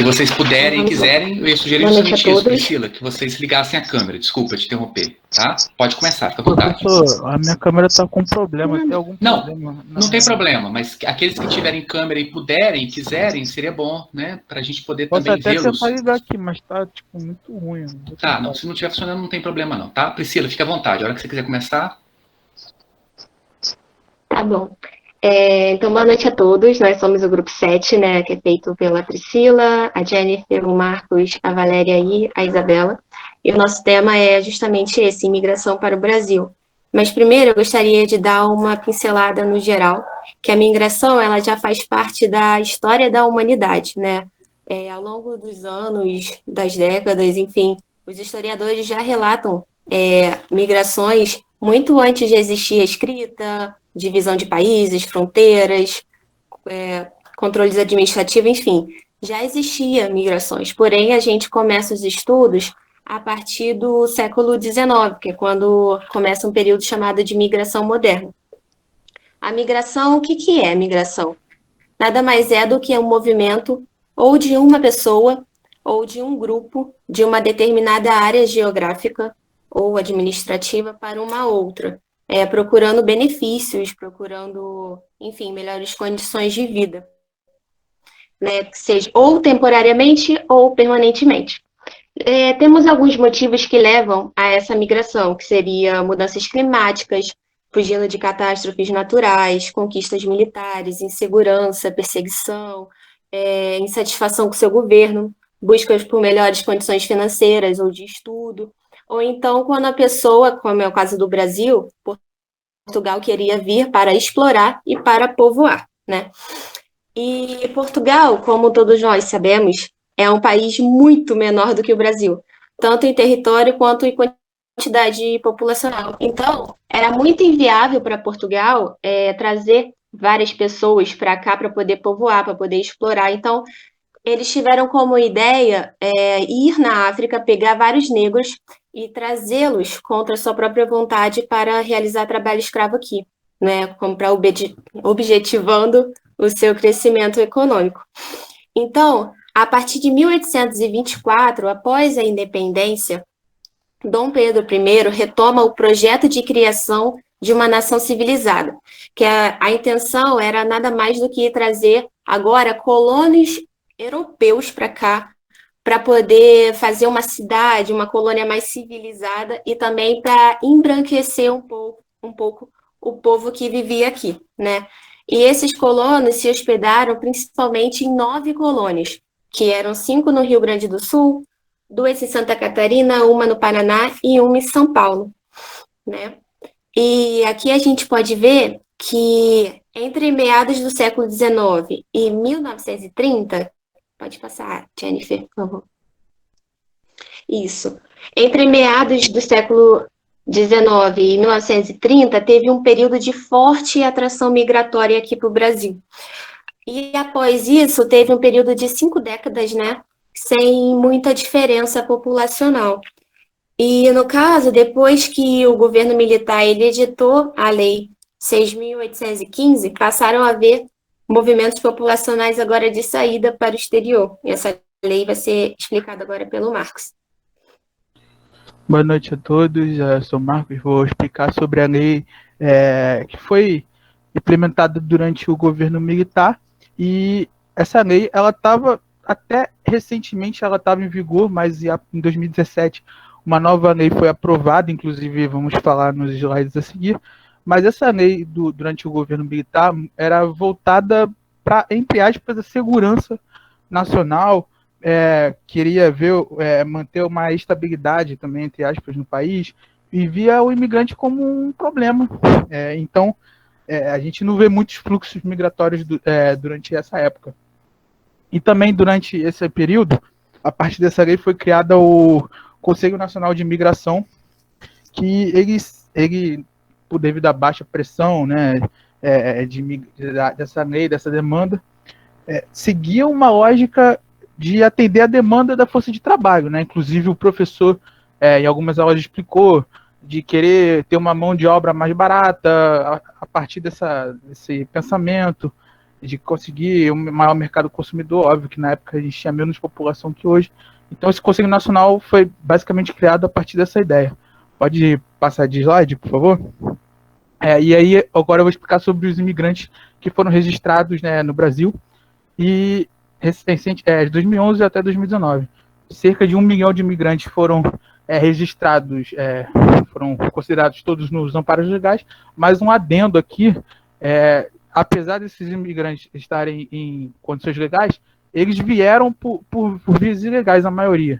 Se vocês puderem e quiserem, eu ia sugerir justamente isso, Priscila, que vocês ligassem a câmera. Desculpa te interromper, tá? Pode começar, fica à vontade. Professor, a minha câmera está com problema, tem algum problema? Não tem problema, mas aqueles que tiverem câmera e puderem, quiserem, seria bom, né? Pra gente poder também vê-los. Posso até tentar ligar aqui, mas tá, tipo, muito ruim. Tá, não, se não estiver funcionando, não tem problema não, tá? Priscila, fica à vontade, a hora que você quiser começar. Tá bom. Então, boa noite a todos. Nós somos o grupo 7, né, que é feito pela Priscila, a Jennifer, o Marcos, a Valéria e a Isabela. E o nosso tema é justamente esse, imigração para o Brasil. Mas primeiro eu gostaria de dar uma pincelada no geral, que a migração ela já faz parte da história da humanidade, né? Ao longo dos anos, das décadas, enfim, os historiadores já relatam migrações muito antes de existir a escrita, divisão de países, fronteiras, controles administrativos, enfim, já existia migrações. Porém, a gente começa os estudos a partir do século XIX, que é quando começa um período chamado de migração moderna. A migração, o que é migração? Nada mais é do que um movimento ou de uma pessoa ou de um grupo de uma determinada área geográfica ou administrativa para uma outra, procurando benefícios, procurando, enfim, melhores condições de vida, né, que seja ou temporariamente ou permanentemente. Temos alguns motivos que levam a essa migração, que seria mudanças climáticas, fugindo de catástrofes naturais, conquistas militares, insegurança, perseguição, insatisfação com o seu governo, buscas por melhores condições financeiras ou de estudo, ou então quando a pessoa, como é o caso do Brasil, Portugal queria vir para explorar e para povoar, né? E Portugal, como todos nós sabemos, é um país muito menor do que o Brasil, tanto em território quanto em quantidade populacional. Então, era muito inviável para Portugal trazer várias pessoas para cá para poder povoar, para poder explorar. Então, eles tiveram como ideia ir na África, pegar vários negros e trazê-los contra sua própria vontade para realizar trabalho escravo aqui, né, como para objetivando o seu crescimento econômico. Então, a partir de 1824, após a independência, Dom Pedro I retoma o projeto de criação de uma nação civilizada, que a intenção era nada mais do que trazer agora colonos europeus para cá, para poder fazer uma cidade, uma colônia mais civilizada e também para embranquecer um pouco o povo que vivia aqui, né? E esses colonos se hospedaram principalmente em 9 colônias, que eram 5 no Rio Grande do Sul, 2 em Santa Catarina, uma no Paraná e uma em São Paulo, né? E aqui a gente pode ver que entre meados do século XIX e 1930, pode passar, Jennifer, por favor. Isso. Entre meados do século XIX e 1930, teve um período de forte atração migratória aqui para o Brasil. E após isso, teve um período de 5 décadas, né, sem muita diferença populacional. E, no caso, depois que o governo militar ele editou a Lei 6.815, passaram a haver movimentos populacionais agora de saída para o exterior. E essa lei vai ser explicada agora pelo Marcos. Boa noite a todos, eu sou o Marcos, vou explicar sobre a lei que foi implementada durante o governo militar, e essa lei, ela estava, até recentemente ela estava em vigor, mas em 2017 uma nova lei foi aprovada, inclusive vamos falar nos slides a seguir, mas essa lei durante o governo militar era voltada para, entre aspas, a segurança nacional, queria ver, manter uma estabilidade também, entre aspas, no país, e via o imigrante como um problema. Então, a gente não vê muitos fluxos migratórios durante essa época. E também, durante esse período, a partir dessa lei foi criada o Conselho Nacional de Imigração, que ele devido à baixa pressão, né, dessa lei, dessa demanda, seguia uma lógica de atender a demanda da força de trabalho, né? Inclusive o professor, em algumas aulas, explicou de querer ter uma mão de obra mais barata a partir desse pensamento. de conseguir um maior mercado consumidor. Óbvio que na época a gente tinha menos população que hoje. Então esse Conselho Nacional foi basicamente criado a partir dessa ideia. Pode passar de slide, por favor? E aí agora eu vou explicar sobre os imigrantes que foram registrados, né, no Brasil e de 2011 até 2019. Cerca de 1 milhão de imigrantes foram registrados, foram considerados todos nos amparos legais, mas um adendo aqui, apesar desses imigrantes estarem em condições legais, eles vieram por vias ilegais, a maioria,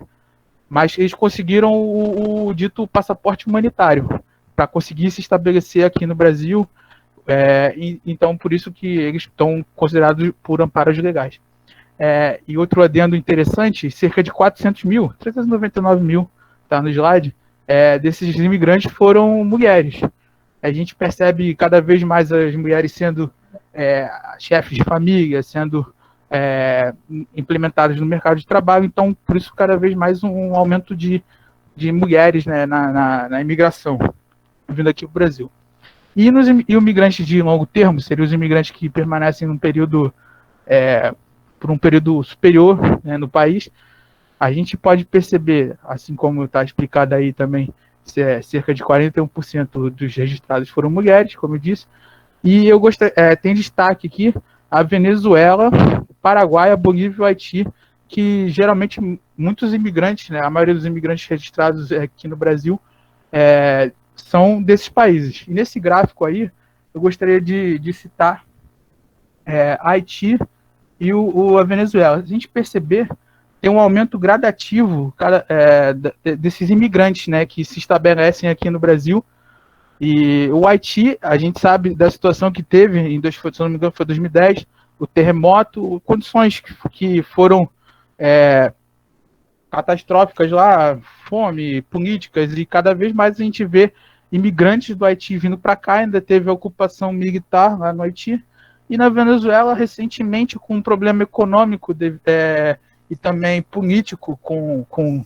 mas eles conseguiram o dito passaporte humanitário para conseguir se estabelecer aqui no Brasil, então por isso que eles estão considerados por amparos legais. E outro adendo interessante, cerca de 400 mil, 399 mil, está no slide, desses imigrantes foram mulheres. A gente percebe cada vez mais as mulheres sendo chefes de família, sendo implementadas no mercado de trabalho, então por isso cada vez mais um aumento de mulheres, né, na imigração, vindo aqui para o Brasil. E os imigrantes de longo termo, seriam os imigrantes que permanecem por um período superior, né, no país, a gente pode perceber, assim como está explicado aí também, cerca de 41% dos registrados foram mulheres, como eu disse, e tem destaque aqui a Venezuela, o Paraguai, a Bolívia e o Haiti, que geralmente muitos imigrantes, né, a maioria dos imigrantes registrados aqui no Brasil, são desses países. E nesse gráfico aí, eu gostaria de citar Haiti e a Venezuela. A gente perceber, tem um aumento gradativo desses imigrantes, né, que se estabelecem aqui no Brasil. E o Haiti, a gente sabe da situação que teve, se não me engano, foi 2010, o terremoto, condições que foram catastróficas lá, fome, políticas, e cada vez mais a gente vê imigrantes do Haiti vindo para cá. Ainda teve a ocupação militar lá no Haiti. E na Venezuela, recentemente, com um problema econômico e também político, com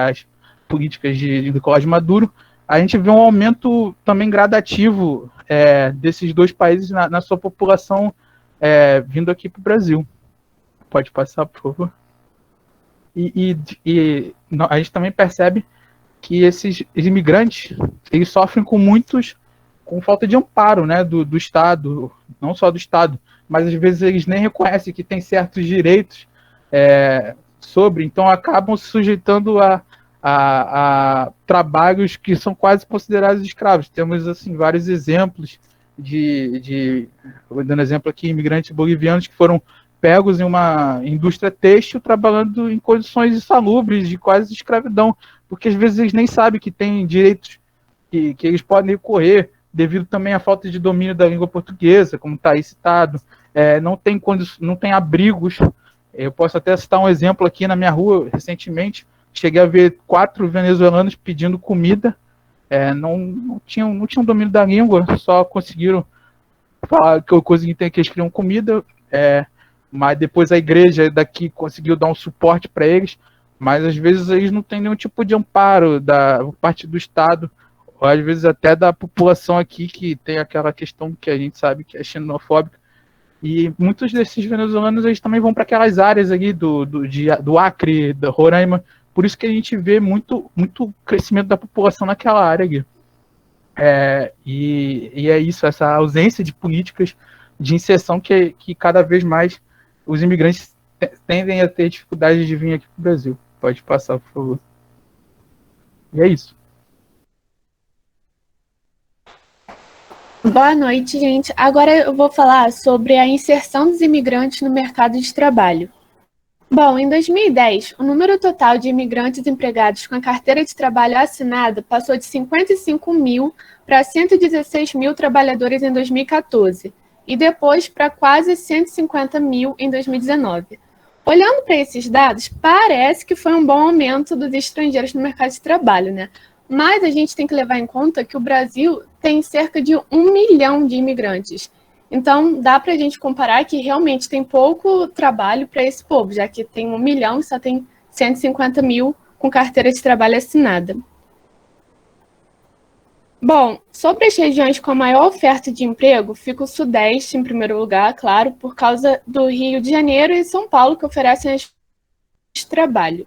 as políticas de Nicolás Maduro, a gente vê um aumento também gradativo desses dois países na sua população vindo aqui para o Brasil. Pode passar, por favor. E a gente também percebe que esses imigrantes, eles sofrem com falta de amparo, né, do Estado, não só do Estado, mas às vezes eles nem reconhecem que tem certos direitos então acabam se sujeitando a trabalhos que são quase considerados escravos. Temos assim vários exemplos vou dando exemplo aqui, imigrantes bolivianos que foram pegos em uma indústria têxtil trabalhando em condições insalubres de quase escravidão, porque às vezes eles nem sabem que têm direitos que eles podem recorrer, devido também à falta de domínio da língua portuguesa, como está aí citado, não tem abrigos. Eu posso até citar um exemplo aqui na minha rua, recentemente, cheguei a ver 4 venezuelanos pedindo comida, não tinham domínio da língua, só conseguiram falar que eles queriam comida, mas depois a igreja daqui conseguiu dar um suporte para eles, mas às vezes eles não têm nenhum tipo de amparo da parte do Estado, ou às vezes até da população aqui, que tem aquela questão que a gente sabe que é xenofóbica. E muitos desses venezuelanos, eles também vão para aquelas áreas ali do Acre, da Roraima, por isso que a gente vê muito crescimento da população naquela área ali. E é isso, essa ausência de políticas de inserção que cada vez mais os imigrantes tendem a ter dificuldade de vir aqui para o Brasil. Pode passar, por favor. E é isso. Boa noite, gente. Agora eu vou falar sobre a inserção dos imigrantes no mercado de trabalho. Bom, em 2010, o número total de imigrantes empregados com a carteira de trabalho assinada passou de 55 mil para 116 mil trabalhadores em 2014 e depois para quase 150 mil em 2019. Olhando para esses dados, parece que foi um bom aumento dos estrangeiros no mercado de trabalho, né? Mas a gente tem que levar em conta que o Brasil tem cerca de 1 milhão de imigrantes. Então, dá para a gente comparar que realmente tem pouco trabalho para esse povo, já que tem 1 milhão e só tem 150 mil com carteira de trabalho assinada. Bom, sobre as regiões com maior oferta de emprego, fica o Sudeste em primeiro lugar, claro, por causa do Rio de Janeiro e São Paulo, que oferecem de trabalho.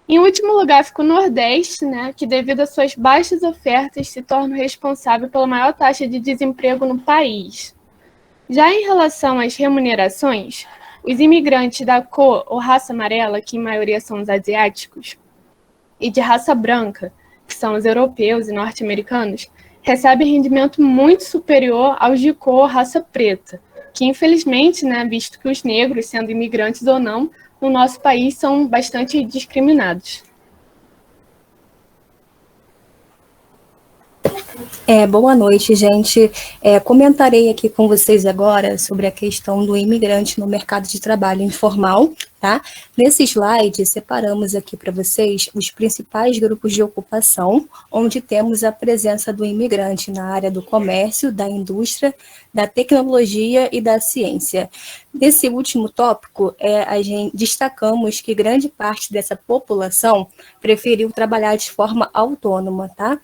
Em último lugar fica o Nordeste, né, que devido às suas baixas ofertas se torna o responsável pela maior taxa de desemprego no país. Já em relação às remunerações, os imigrantes da cor ou raça amarela, que em maioria são os asiáticos, e de raça branca, que são os europeus e norte-americanos, recebem rendimento muito superior aos de cor ou raça preta, que infelizmente, né, visto que os negros, sendo imigrantes ou não, no nosso país são bastante discriminados. Boa noite, gente. Comentarei aqui com vocês agora sobre a questão do imigrante no mercado de trabalho informal, tá? Nesse slide, separamos aqui para vocês os principais grupos de ocupação, onde temos a presença do imigrante na área do comércio, da indústria, da tecnologia e da ciência. Nesse último tópico, destacamos que grande parte dessa população preferiu trabalhar de forma autônoma, tá?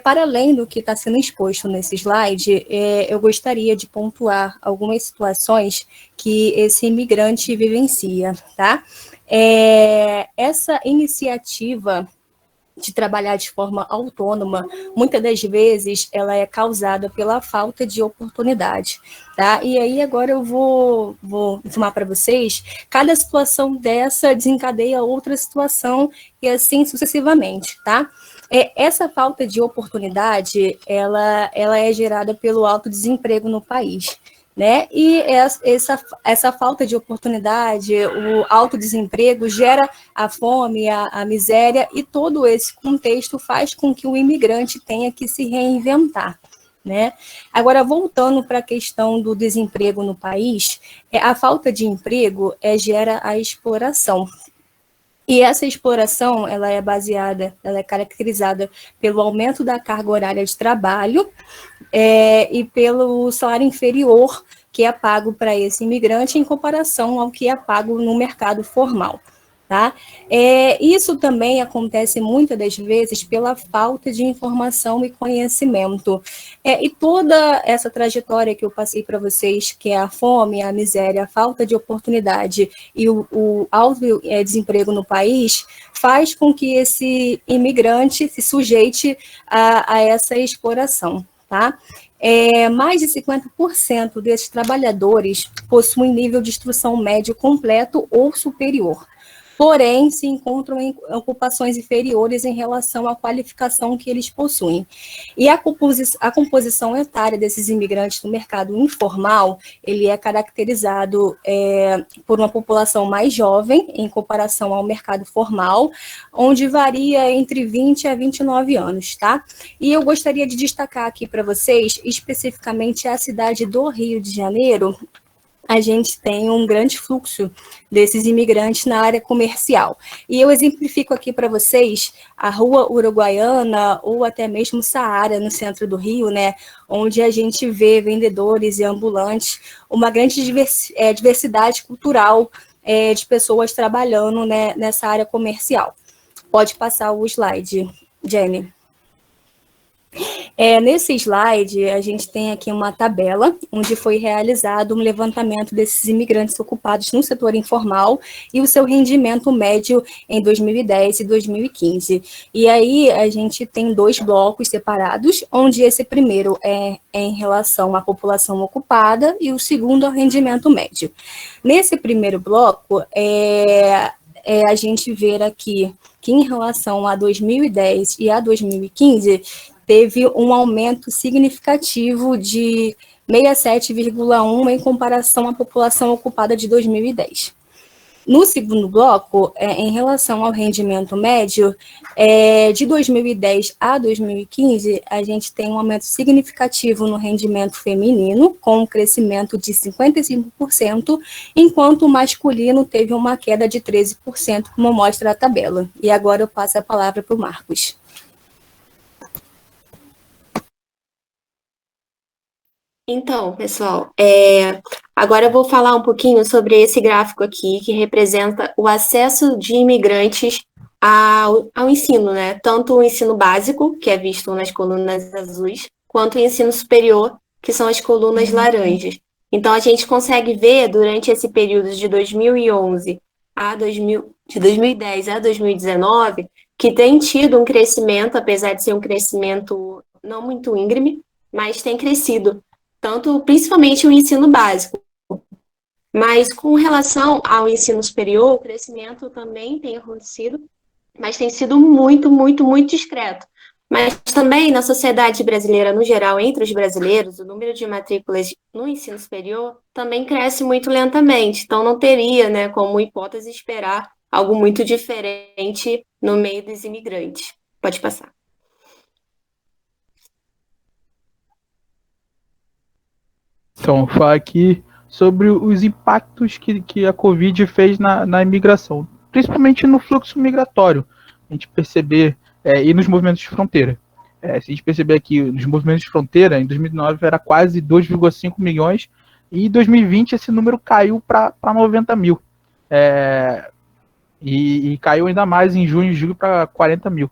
Para além do que está sendo exposto nesse slide, eu gostaria de pontuar algumas situações que esse imigrante vivencia, tá? Essa iniciativa de trabalhar de forma autônoma, muitas das vezes ela é causada pela falta de oportunidade, tá? E aí agora eu vou informar para vocês, cada situação dessa desencadeia outra situação e assim sucessivamente, tá? Essa falta de oportunidade, ela é gerada pelo alto desemprego no país, né? E essa falta de oportunidade, o alto desemprego gera a fome, a miséria, e todo esse contexto faz com que o imigrante tenha que se reinventar, né? Agora, voltando para a questão do desemprego no país, a falta de emprego gera a exploração. E essa exploração, ela é caracterizada pelo aumento da carga horária de trabalho e pelo salário inferior que é pago para esse imigrante em comparação ao que é pago no mercado formal. Tá? Isso também acontece muitas das vezes pela falta de informação e conhecimento. E toda essa trajetória que eu passei para vocês, que é a fome, a miséria, a falta de oportunidade e o alto desemprego no país, faz com que esse imigrante se sujeite a essa exploração. Tá? Mais de 50% desses trabalhadores possuem nível de instrução médio completo ou superior, porém se encontram em ocupações inferiores em relação à qualificação que eles possuem. E a composição etária desses imigrantes no mercado informal, ele é caracterizado por uma população mais jovem em comparação ao mercado formal, onde varia entre 20 a 29 anos, tá? E eu gostaria de destacar aqui para vocês, especificamente a cidade do Rio de Janeiro. A gente tem um grande fluxo desses imigrantes na área comercial. E eu exemplifico aqui para vocês a Rua Uruguaiana ou até mesmo Saara, no centro do Rio, né, onde a gente vê vendedores e ambulantes, uma grande diversidade cultural de pessoas trabalhando, né, nessa área comercial. Pode passar o slide, Jenny. Nesse slide, a gente tem aqui uma tabela onde foi realizado um levantamento desses imigrantes ocupados no setor informal e o seu rendimento médio em 2010 e 2015. E aí, a gente tem dois blocos separados, onde esse primeiro é em relação à população ocupada e o segundo ao rendimento médio. Nesse primeiro bloco, a gente vê aqui que em relação a 2010 e a 2015, teve um aumento significativo de 67,1% em comparação à população ocupada de 2010. No segundo bloco, em relação ao rendimento médio, de 2010 a 2015, a gente tem um aumento significativo no rendimento feminino, com um crescimento de 55%, enquanto o masculino teve uma queda de 13%, como mostra a tabela. E agora eu passo a palavra para o Marcos. Então, pessoal, agora eu vou falar um pouquinho sobre esse gráfico aqui, que representa o acesso de imigrantes ao ensino, né? Tanto o ensino básico, que é visto nas colunas azuis, quanto o ensino superior, que são as colunas laranjas. Então, a gente consegue ver, durante esse período de 2011 de 2010 a 2019, que tem tido um crescimento, apesar de ser um crescimento não muito íngreme, mas tem crescido, principalmente o ensino básico. Mas com relação ao ensino superior, o crescimento também tem acontecido, mas tem sido muito, muito, muito discreto. Mas também na sociedade brasileira, no geral, entre os brasileiros, o número de matrículas no ensino superior também cresce muito lentamente. Então, não teria, né, como hipótese esperar algo muito diferente no meio dos imigrantes. Pode passar. Então, falar aqui sobre os impactos que a Covid fez na imigração, principalmente no fluxo migratório. A gente perceber, e nos movimentos de fronteira. Se a gente perceber aqui, nos movimentos de fronteira, em 2009 era quase 2,5 milhões, e em 2020 esse número caiu para 90 mil. E caiu ainda mais em junho e julho para 40 mil.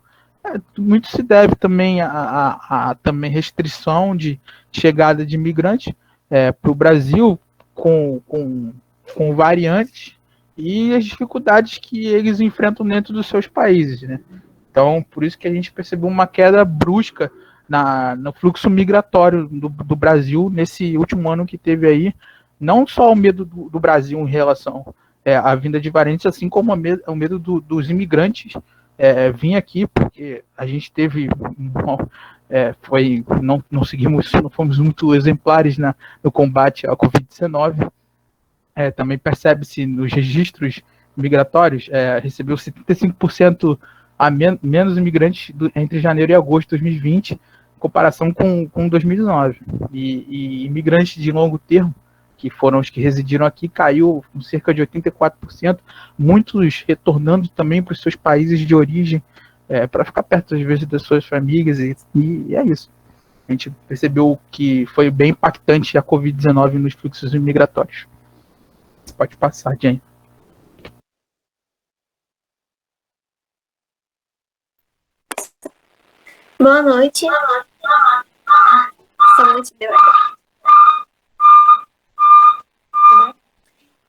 Muito se deve também a também restrição de chegada de imigrantes para o Brasil com variantes e as dificuldades que eles enfrentam dentro dos seus países, né? Então, por isso que a gente percebeu uma queda brusca no fluxo migratório do Brasil nesse último ano que teve aí, não só o medo do Brasil em relação à vinda de variantes, assim como o medo dos imigrantes vir aqui, porque a gente teve não fomos muito exemplares no combate à Covid-19. Também percebe-se nos registros migratórios, recebeu 75% a menos imigrantes entre janeiro e agosto de 2020, em comparação com 2019. E imigrantes de longo termo, que foram os que residiram aqui, caiu com cerca de 84%, muitos retornando também para os seus países de origem, para ficar perto, às vezes, das suas famílias, e é isso. A gente percebeu que foi bem impactante a Covid-19 nos fluxos migratórios. Pode passar, Jane. Boa noite.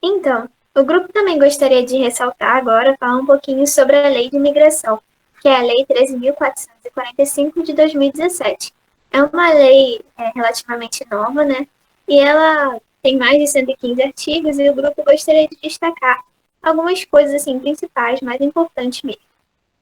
Então, o grupo também gostaria de ressaltar agora, falar um pouquinho sobre a Lei de Imigração, que é a Lei 13.445 de 2017. É uma lei relativamente nova, né? E ela tem mais de 115 artigos e o grupo gostaria de destacar algumas coisas assim principais, mais importantes mesmo.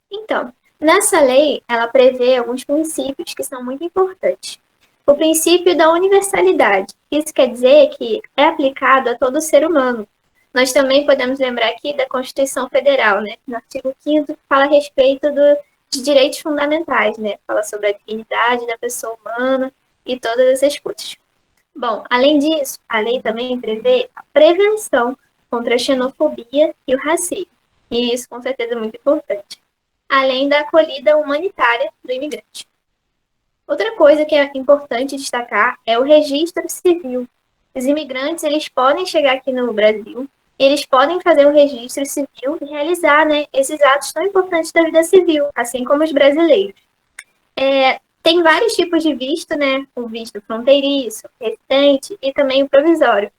Então, nessa lei, ela prevê alguns princípios que são muito importantes. O princípio da universalidade. Isso quer dizer que é aplicado a todo ser humano. Nós também podemos lembrar aqui da Constituição Federal, né? No artigo 5º, fala a respeito de direitos fundamentais, né? Fala sobre a dignidade da pessoa humana e todas essas coisas. Bom, além disso, a lei também prevê a prevenção contra a xenofobia e o racismo. E isso, com certeza, é muito importante. Além da acolhida humanitária do imigrante. Outra coisa que é importante destacar é o registro civil. Os imigrantes, eles podem chegar aqui no Brasil, eles podem fazer o registro civil e realizar, né, esses atos tão importantes da vida civil, assim como os brasileiros. Tem vários tipos de visto, né, o visto fronteiriço, residente e também o provisório.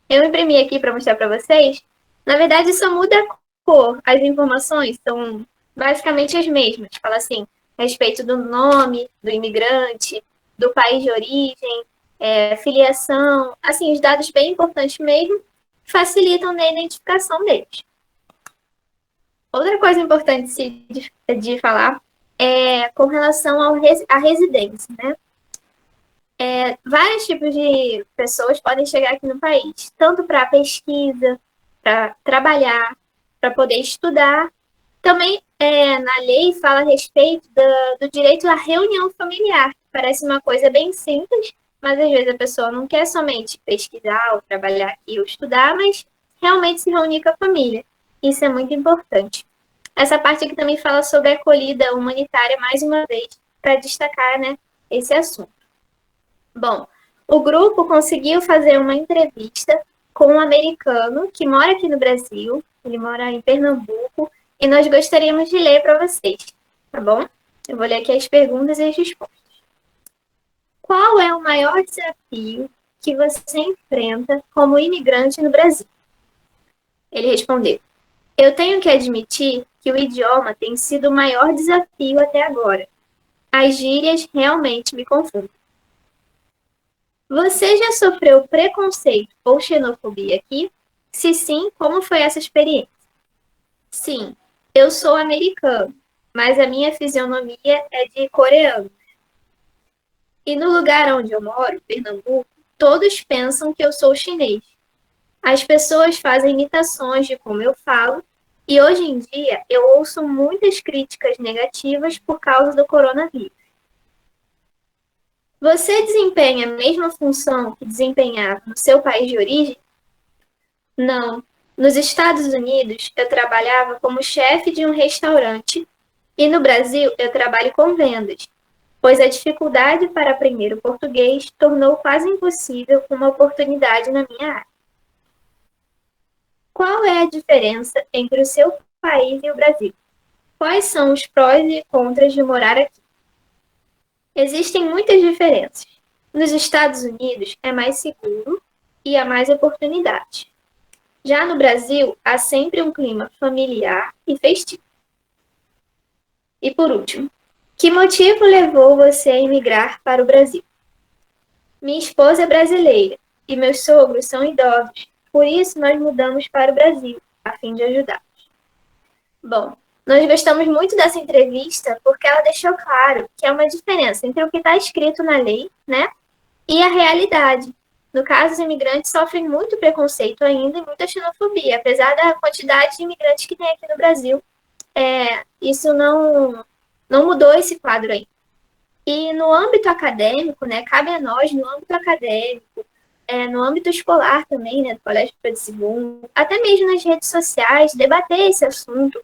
Eu imprimi aqui para mostrar para vocês. Na verdade, só muda a cor. As informações são basicamente as mesmas. Fala assim, a respeito do nome do imigrante, do país de origem, filiação, assim, os dados bem importantes mesmo, facilitam na identificação deles. Outra coisa importante de falar é com relação à residência, né? Vários tipos de pessoas podem chegar aqui no país, tanto para pesquisa, para trabalhar, para poder estudar. Também na lei fala a respeito do direito à reunião familiar. Parece uma coisa bem simples, mas às vezes a pessoa não quer somente pesquisar ou trabalhar aqui ou estudar, mas realmente se reunir com a família. Isso é muito importante. Essa parte aqui também fala sobre a acolhida humanitária, mais uma vez, para destacar, né, esse assunto. Bom, o grupo conseguiu fazer uma entrevista com um americano que mora aqui no Brasil, ele mora em Pernambuco, e nós gostaríamos de ler para vocês, tá bom? Eu vou ler aqui as perguntas e as respostas. Qual é o maior desafio que você enfrenta como imigrante no Brasil? Ele respondeu: eu tenho que admitir que o idioma tem sido o maior desafio até agora. As gírias realmente me confundem. Você já sofreu preconceito ou xenofobia aqui? Se sim, como foi essa experiência? Sim, eu sou americano, mas a minha fisionomia é de coreano. E no lugar onde eu moro, Pernambuco, todos pensam que eu sou chinês. As pessoas fazem imitações de como eu falo, e hoje em dia eu ouço muitas críticas negativas por causa do coronavírus. Você desempenha a mesma função que desempenhava no seu país de origem? Não. Nos Estados Unidos, eu trabalhava como chefe de um restaurante e no Brasil eu trabalho com vendas, pois a dificuldade para aprender o português tornou quase impossível uma oportunidade na minha área. Qual é a diferença entre o seu país e o Brasil? Quais são os prós e contras de morar aqui? Existem muitas diferenças. Nos Estados Unidos é mais seguro e há mais oportunidades. Já no Brasil, há sempre um clima familiar e festivo. E por último, que motivo levou você a emigrar para o Brasil? Minha esposa é brasileira e meus sogros são idosos, por isso nós mudamos para o Brasil, a fim de ajudá-los. Bom, nós gostamos muito dessa entrevista porque ela deixou claro que há uma diferença entre o que está escrito na lei, né, e a realidade. No caso, os imigrantes sofrem muito preconceito ainda e muita xenofobia, apesar da quantidade de imigrantes que tem aqui no Brasil. Isso não mudou esse quadro aí. E no âmbito acadêmico, né, cabe a nós, no âmbito acadêmico, no âmbito escolar também, né, do Colégio Pedro II, até mesmo nas redes sociais, debater esse assunto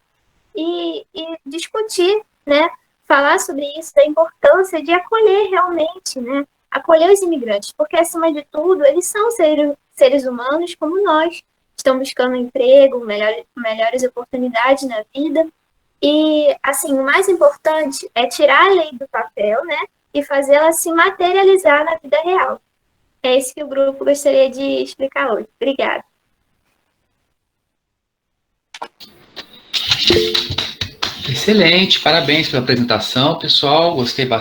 e discutir, né, falar sobre isso, da importância de acolher realmente, né, acolher os imigrantes, porque, acima de tudo, eles são seres humanos como nós, estão buscando emprego, melhores oportunidades na vida, e, assim, o mais importante é tirar a lei do papel, né, e fazê-la se materializar na vida real. É isso que o grupo gostaria de explicar hoje. Obrigada. Excelente, parabéns pela apresentação, pessoal. Gostei bastante.